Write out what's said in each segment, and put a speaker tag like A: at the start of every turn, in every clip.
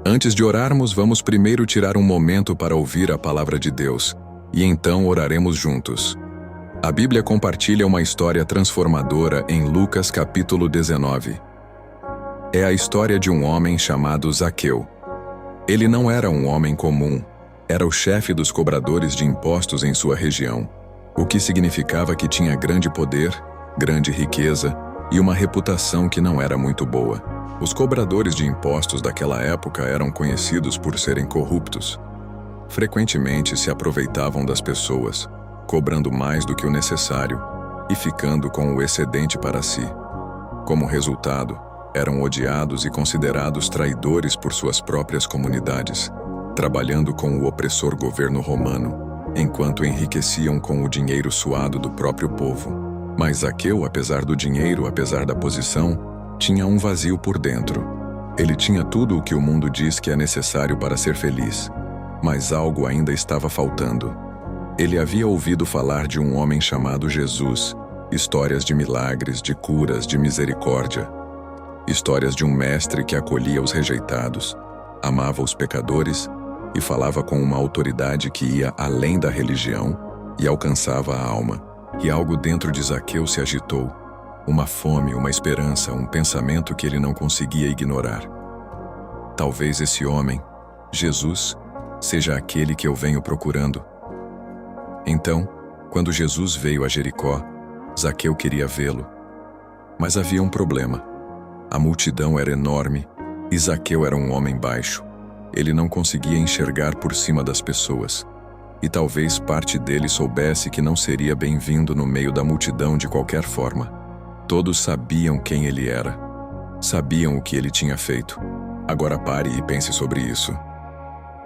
A: Antes de orarmos, vamos primeiro tirar um momento para ouvir a palavra de Deus, e então oraremos juntos. A Bíblia compartilha uma história transformadora em Lucas capítulo 19. É a história de um homem chamado Zaqueu. Ele não era um homem comum, era o chefe dos cobradores de impostos em sua região, o que significava que tinha grande poder, grande riqueza e uma reputação que não era muito boa. Os cobradores de impostos daquela época eram conhecidos por serem corruptos. Frequentemente se aproveitavam das pessoas, cobrando mais do que o necessário e ficando com o excedente para si. Como resultado, eram odiados e considerados traidores por suas próprias comunidades, trabalhando com o opressor governo romano, enquanto enriqueciam com o dinheiro suado do próprio povo. Mas Zaqueu, apesar do dinheiro, apesar da posição, tinha um vazio por dentro. Ele tinha tudo o que o mundo diz que é necessário para ser feliz, mas algo ainda estava faltando. Ele havia ouvido falar de um homem chamado Jesus, histórias de milagres, de curas, de misericórdia. Histórias de um mestre que acolhia os rejeitados, amava os pecadores e falava com uma autoridade que ia além da religião e alcançava a alma. E algo dentro de Zaqueu se agitou. Uma fome, uma esperança, um pensamento que ele não conseguia ignorar. Talvez esse homem, Jesus, seja aquele que eu venho procurando. Então, quando Jesus veio a Jericó, Zaqueu queria vê-lo. Mas havia um problema. A multidão era enorme e Zaqueu era um homem baixo. Ele não conseguia enxergar por cima das pessoas. E talvez parte dele soubesse que não seria bem-vindo no meio da multidão de qualquer forma. Todos sabiam quem ele era. Sabiam o que ele tinha feito. Agora pare e pense sobre isso.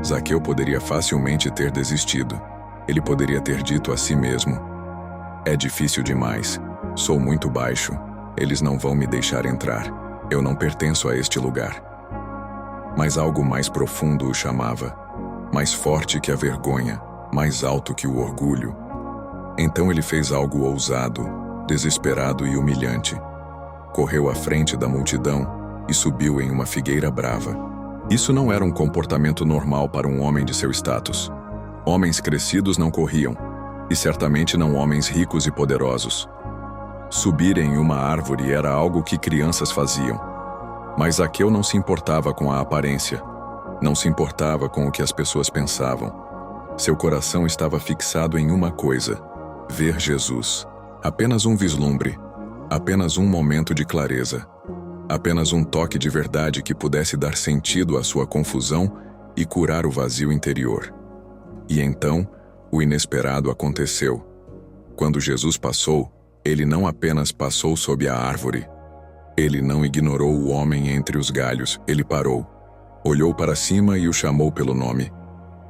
A: Zaqueu poderia facilmente ter desistido. Ele poderia ter dito a si mesmo: é difícil demais. Sou muito baixo. Eles não vão me deixar entrar. Eu não pertenço a este lugar. Mas algo mais profundo o chamava. Mais forte que a vergonha. Mais alto que o orgulho. Então ele fez algo ousado, desesperado e humilhante. Correu à frente da multidão e subiu em uma figueira brava. Isso não era um comportamento normal para um homem de seu status. Homens crescidos não corriam, e certamente não homens ricos e poderosos. Subir em uma árvore era algo que crianças faziam. Mas Zaqueu não se importava com a aparência, não se importava com o que as pessoas pensavam. Seu coração estava fixado em uma coisa: ver Jesus. Apenas um vislumbre, apenas um momento de clareza, apenas um toque de verdade que pudesse dar sentido à sua confusão e curar o vazio interior. E então, o inesperado aconteceu. Quando Jesus passou, ele não apenas passou sob a árvore. Ele não ignorou o homem entre os galhos, ele parou, olhou para cima e o chamou pelo nome.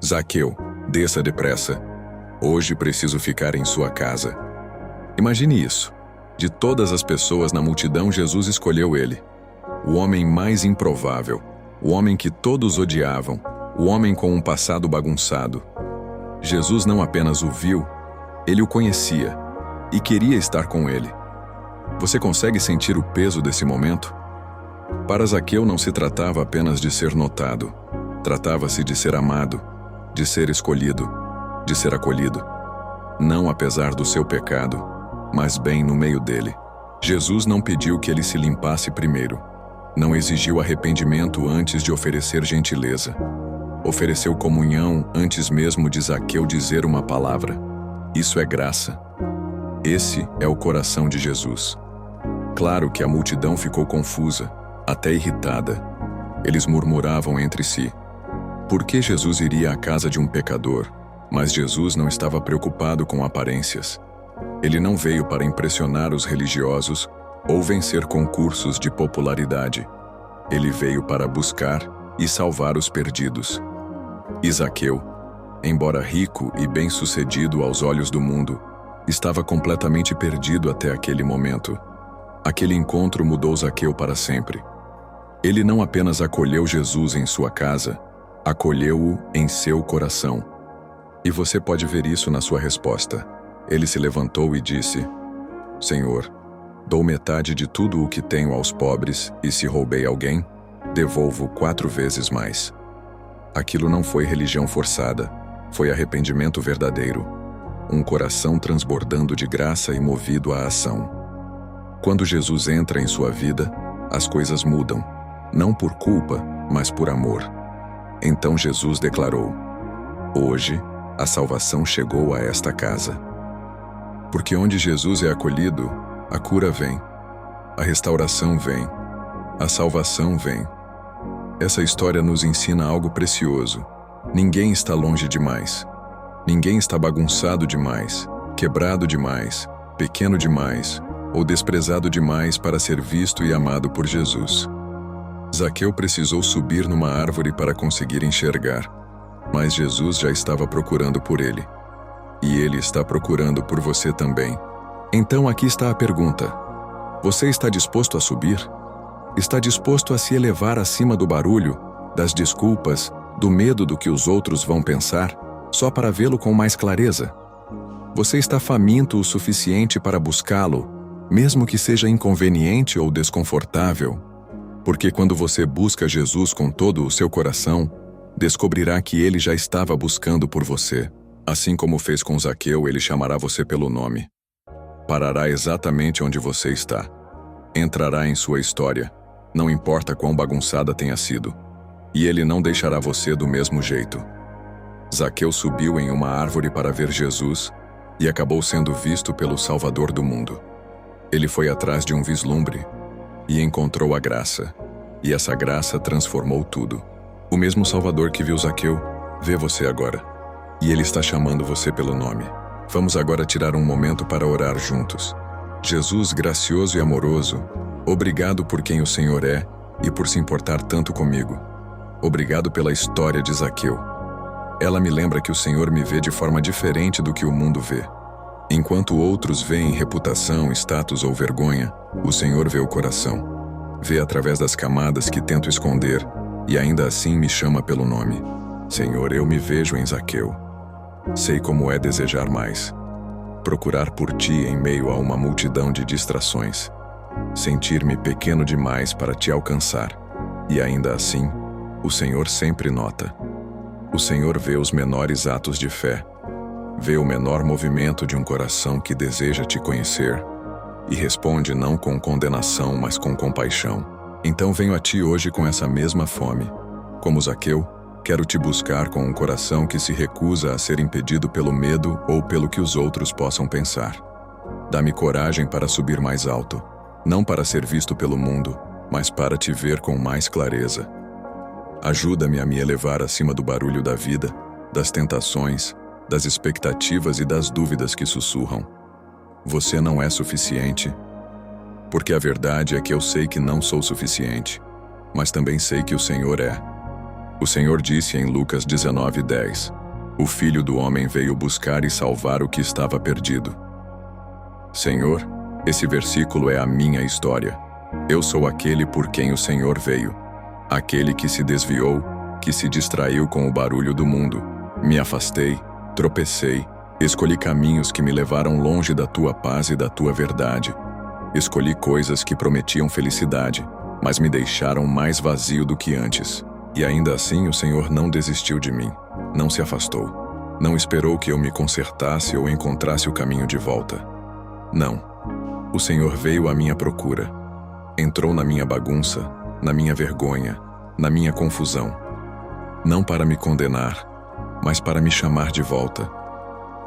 A: Zaqueu, desça depressa. Hoje preciso ficar em sua casa. Imagine isso. De todas as pessoas na multidão, Jesus escolheu ele. O homem mais improvável, o homem que todos odiavam, o homem com um passado bagunçado. Jesus não apenas o viu, ele o conhecia e queria estar com ele. Você consegue sentir o peso desse momento? Para Zaqueu não se tratava apenas de ser notado. Tratava-se de ser amado, de ser escolhido, de ser acolhido. Não apesar do seu pecado, mas bem no meio dele. Jesus não pediu que ele se limpasse primeiro. Não exigiu arrependimento antes de oferecer gentileza. Ofereceu comunhão antes mesmo de Zaqueu dizer uma palavra. Isso é graça. Esse é o coração de Jesus. Claro que a multidão ficou confusa, até irritada. Eles murmuravam entre si. Por que Jesus iria à casa de um pecador? Mas Jesus não estava preocupado com aparências. Ele não veio para impressionar os religiosos ou vencer concursos de popularidade. Ele veio para buscar e salvar os perdidos. E Zaqueu, embora rico e bem-sucedido aos olhos do mundo, estava completamente perdido até aquele momento. Aquele encontro mudou Zaqueu para sempre. Ele não apenas acolheu Jesus em sua casa, acolheu-o em seu coração. E você pode ver isso na sua resposta. Ele se levantou e disse: Senhor, dou metade de tudo o que tenho aos pobres, e se roubei alguém, devolvo 4 vezes mais. Aquilo não foi religião forçada, foi arrependimento verdadeiro, um coração transbordando de graça e movido à ação. Quando Jesus entra em sua vida, as coisas mudam, não por culpa, mas por amor. Então Jesus declarou: hoje, a salvação chegou a esta casa. Porque onde Jesus é acolhido, a cura vem, a restauração vem, a salvação vem. Essa história nos ensina algo precioso. Ninguém está longe demais. Ninguém está bagunçado demais, quebrado demais, pequeno demais ou desprezado demais para ser visto e amado por Jesus. Zaqueu precisou subir numa árvore para conseguir enxergar, mas Jesus já estava procurando por ele. E ele está procurando por você também. Então aqui está a pergunta: você está disposto a subir? Está disposto a se elevar acima do barulho, das desculpas, do medo do que os outros vão pensar, só para vê-lo com mais clareza? Você está faminto o suficiente para buscá-lo, mesmo que seja inconveniente ou desconfortável? Porque quando você busca Jesus com todo o seu coração, descobrirá que ele já estava buscando por você. Assim como fez com Zaqueu, ele chamará você pelo nome. Parará exatamente onde você está. Entrará em sua história, não importa quão bagunçada tenha sido. E ele não deixará você do mesmo jeito. Zaqueu subiu em uma árvore para ver Jesus e acabou sendo visto pelo Salvador do mundo. Ele foi atrás de um vislumbre e encontrou a graça, e essa graça transformou tudo. O mesmo Salvador que viu Zaqueu, vê você agora, e ele está chamando você pelo nome. Vamos agora tirar um momento para orar juntos. Jesus, gracioso e amoroso, obrigado por quem o Senhor é e por se importar tanto comigo. Obrigado pela história de Zaqueu. Ela me lembra que o Senhor me vê de forma diferente do que o mundo vê. Enquanto outros veem reputação, status ou vergonha, o Senhor vê o coração. Vê através das camadas que tento esconder e ainda assim me chama pelo nome. Senhor, eu me vejo em Zaqueu. Sei como é desejar mais. Procurar por ti em meio a uma multidão de distrações. Sentir-me pequeno demais para te alcançar. E ainda assim, o Senhor sempre nota. O Senhor vê os menores atos de fé. Vê o menor movimento de um coração que deseja te conhecer. E responde não com condenação, mas com compaixão. Então venho a ti hoje com essa mesma fome. Como Zaqueu, quero te buscar com um coração que se recusa a ser impedido pelo medo ou pelo que os outros possam pensar. Dá-me coragem para subir mais alto, não para ser visto pelo mundo, mas para te ver com mais clareza. Ajuda-me a me elevar acima do barulho da vida, das tentações, das expectativas e das dúvidas que sussurram. Você não é suficiente. Porque a verdade é que eu sei que não sou suficiente, mas também sei que o Senhor é. O Senhor disse em Lucas 19:10, o Filho do Homem veio buscar e salvar o que estava perdido. Senhor, esse versículo é a minha história. Eu sou aquele por quem o Senhor veio. Aquele que se desviou, que se distraiu com o barulho do mundo. Me afastei, tropecei, escolhi caminhos que me levaram longe da tua paz e da tua verdade. Escolhi coisas que prometiam felicidade, mas me deixaram mais vazio do que antes. E ainda assim o Senhor não desistiu de mim, não se afastou. Não esperou que eu me consertasse ou encontrasse o caminho de volta. Não. O Senhor veio à minha procura. Entrou na minha bagunça, na minha vergonha, na minha confusão. Não para me condenar, mas para me chamar de volta.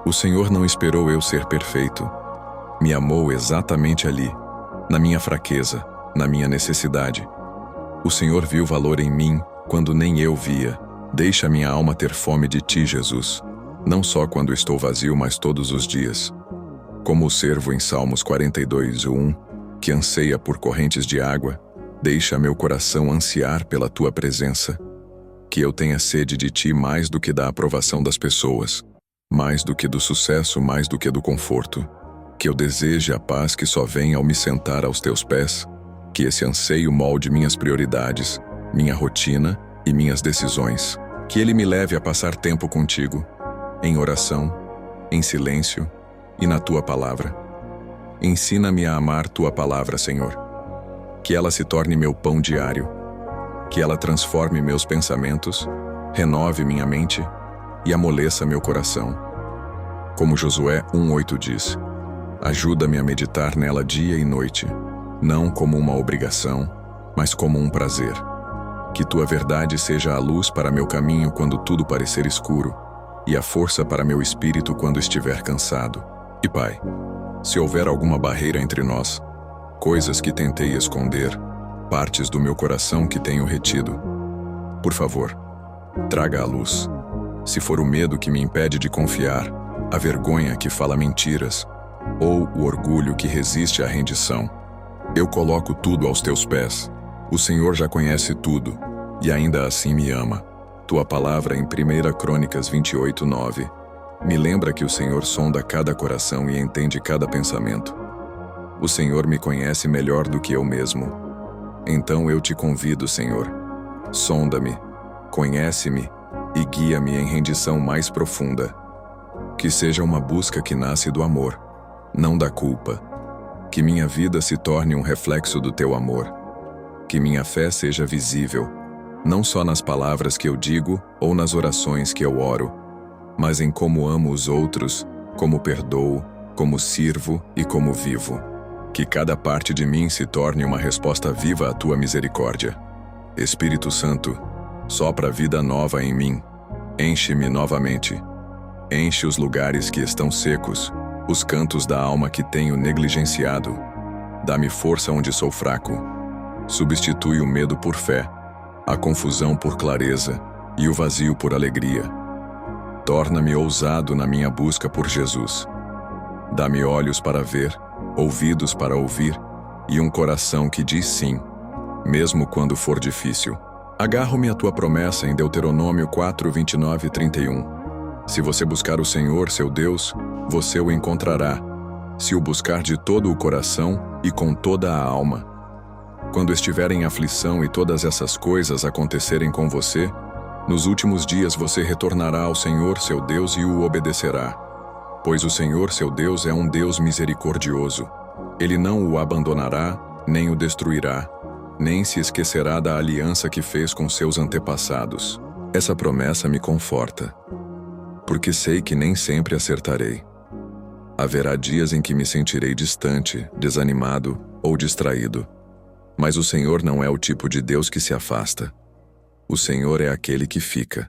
A: O Senhor não esperou eu ser perfeito. Me amou exatamente ali, na minha fraqueza, na minha necessidade. O Senhor viu valor em mim quando nem eu via. Deixa minha alma ter fome de ti, Jesus. Não só quando estou vazio, mas todos os dias. Como o servo em Salmos 42:1, que anseia por correntes de água, deixa meu coração ansiar pela tua presença. Que eu tenha sede de ti mais do que da aprovação das pessoas, mais do que do sucesso, mais do que do conforto. Que eu deseje a paz que só vem ao me sentar aos teus pés. Que esse anseio molde minhas prioridades, minha rotina e minhas decisões. Que ele me leve a passar tempo contigo, em oração, em silêncio e na tua palavra. Ensina-me a amar tua palavra, Senhor. Que ela se torne meu pão diário. Que ela transforme meus pensamentos, renove minha mente e amoleça meu coração. Como Josué 1:8 diz, ajuda-me a meditar nela dia e noite, não como uma obrigação, mas como um prazer. Que tua verdade seja a luz para meu caminho quando tudo parecer escuro, e a força para meu espírito quando estiver cansado. E Pai, se houver alguma barreira entre nós, coisas que tentei esconder, partes do meu coração que tenho retido, por favor, traga à luz. Se for o medo que me impede de confiar, a vergonha que fala mentiras, ou o orgulho que resiste à rendição, eu coloco tudo aos teus pés. O Senhor já conhece tudo, e ainda assim me ama. Tua palavra em 1 Crônicas 28:9 me lembra que o Senhor sonda cada coração e entende cada pensamento. O Senhor me conhece melhor do que eu mesmo. Então eu te convido, Senhor, sonda-me, conhece-me e guia-me em rendição mais profunda. Que seja uma busca que nasce do amor, não da culpa. Que minha vida se torne um reflexo do teu amor. Que minha fé seja visível, não só nas palavras que eu digo ou nas orações que eu oro, mas em como amo os outros, como perdoo, como sirvo e como vivo. Que cada parte de mim se torne uma resposta viva à tua misericórdia. Espírito Santo, sopra vida nova em mim. Enche-me novamente. Enche os lugares que estão secos, os cantos da alma que tenho negligenciado. Dá-me força onde sou fraco. Substitui o medo por fé, a confusão por clareza e o vazio por alegria. Torna-me ousado na minha busca por Jesus. Dá-me olhos para ver, ouvidos para ouvir e um coração que diz sim, mesmo quando for difícil. Agarro-me à tua promessa em Deuteronômio 4:29-31. Se você buscar o Senhor, seu Deus, você o encontrará, se o buscar de todo o coração e com toda a alma. Quando estiver em aflição e todas essas coisas acontecerem com você, nos últimos dias você retornará ao Senhor, seu Deus, e o obedecerá. Pois o Senhor, seu Deus, é um Deus misericordioso. Ele não o abandonará, nem o destruirá, nem se esquecerá da aliança que fez com seus antepassados. Essa promessa me conforta, porque sei que nem sempre acertarei. Haverá dias em que me sentirei distante, desanimado ou distraído. Mas o Senhor não é o tipo de Deus que se afasta. O Senhor é aquele que fica.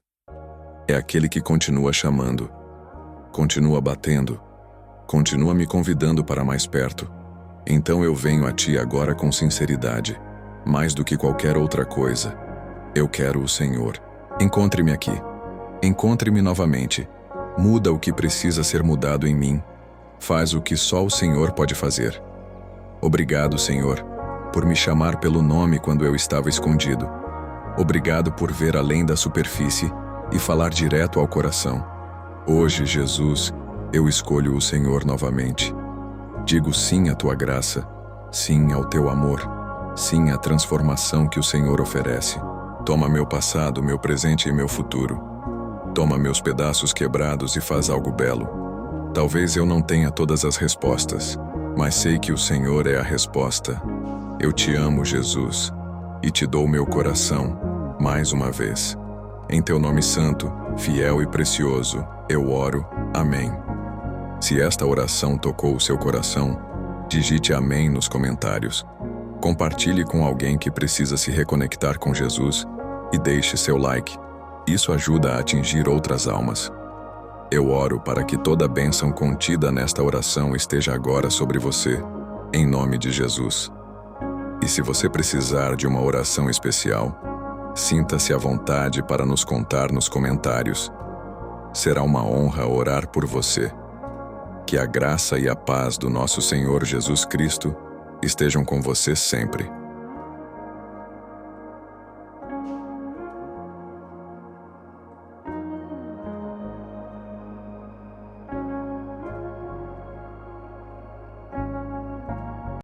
A: É aquele que continua chamando, continua batendo, continua me convidando para mais perto. Então eu venho a ti agora com sinceridade, mais do que qualquer outra coisa. Eu quero o Senhor. Encontre-me aqui. Encontre-me novamente. Muda o que precisa ser mudado em mim. Faz o que só o Senhor pode fazer. Obrigado, Senhor, por me chamar pelo nome quando eu estava escondido. Obrigado por ver além da superfície e falar direto ao coração. Hoje, Jesus, eu escolho o Senhor novamente. Digo sim à tua graça, sim ao teu amor, sim à transformação que o Senhor oferece. Toma meu passado, meu presente e meu futuro. Toma meus pedaços quebrados e faz algo belo. Talvez eu não tenha todas as respostas, mas sei que o Senhor é a resposta. Eu te amo, Jesus, e te dou meu coração, mais uma vez. Em teu nome santo, fiel e precioso, eu oro. Amém. Se esta oração tocou o seu coração, digite amém nos comentários. Compartilhe com alguém que precisa se reconectar com Jesus e deixe seu like. Isso ajuda a atingir outras almas. Eu oro para que toda a bênção contida nesta oração esteja agora sobre você, em nome de Jesus. E se você precisar de uma oração especial, sinta-se à vontade para nos contar nos comentários. Será uma honra orar por você. Que a graça e a paz do nosso Senhor Jesus Cristo estejam com você sempre.